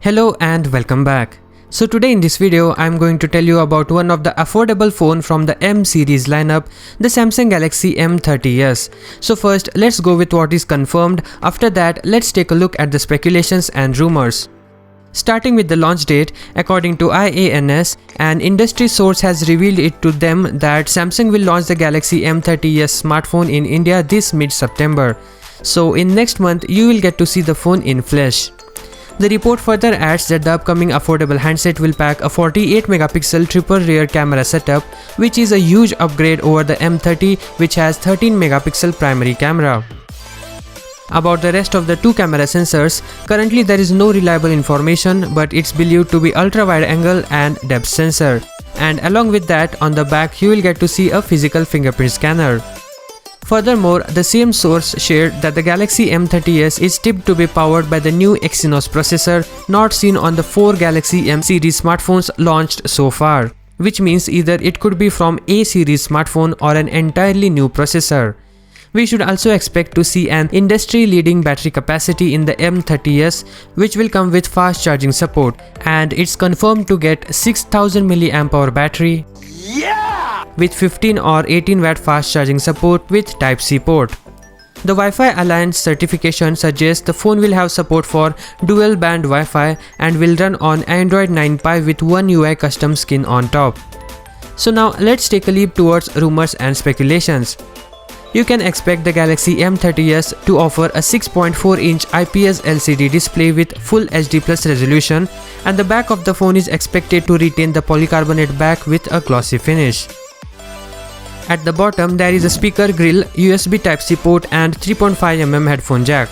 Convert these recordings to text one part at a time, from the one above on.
Hello and welcome back. So today in this video I'm going to tell you about one of the affordable phone from the M series lineup, the Samsung Galaxy M30s. So first let's go with what is confirmed. After that let's take a look at the speculations and rumors. Starting with the launch date, according to IANS, an industry source has revealed it to them that Samsung will launch the Galaxy M30s smartphone in India this mid-September. So in next month you will get to see the phone in flesh. The report further adds that the upcoming affordable handset will pack a 48 megapixel triple rear camera setup, which is a huge upgrade over the M30 which has 13 megapixel primary camera. About the rest of the two camera sensors, currently there is no reliable information, but it's believed to be ultra wide angle and depth sensor. And along with that, on the back you will get to see a physical fingerprint scanner. Furthermore, the same source shared that the Galaxy M30s is tipped to be powered by the new Exynos processor not seen on the 4 Galaxy M series smartphones launched so far, which means either it could be from A series smartphone or an entirely new processor. We should also expect to see an industry-leading battery capacity in the M30s, which will come with fast charging support, and it's confirmed to get 6000 mAh battery with 15 or 18 watt fast charging support with Type-C port. The Wi-Fi Alliance certification suggests the phone will have support for dual band Wi-Fi and will run on Android 9 Pie with One UI custom skin on top. So now let's take a leap towards rumors and speculations. You can expect the Galaxy M30s to offer a 6.4-inch IPS LCD display with full HD+ resolution, and the back of the phone is expected to retain the polycarbonate back with a glossy finish. At the bottom there is a speaker grill, USB Type-C port and 3.5mm headphone jack.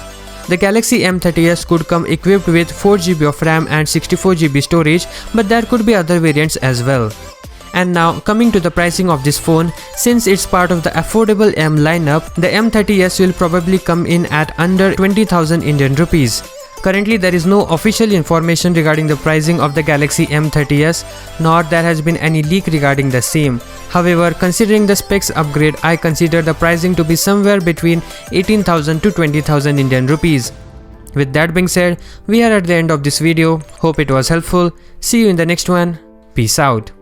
The Galaxy M30s could come equipped with 4GB of RAM and 64GB storage, but there could be other variants as well. And now coming to the pricing of this phone, since it's part of the affordable M lineup, the M30s will probably come in at under 20,000 Indian rupees. Currently there is no official information regarding the pricing of the Galaxy M30s, nor there has been any leak regarding the same. However, considering the specs upgrade, I consider the pricing to be somewhere between 18,000 to 20,000 Indian rupees. With that being said, we are at the end of this video. Hope it was helpful. See you in the next one. Peace out.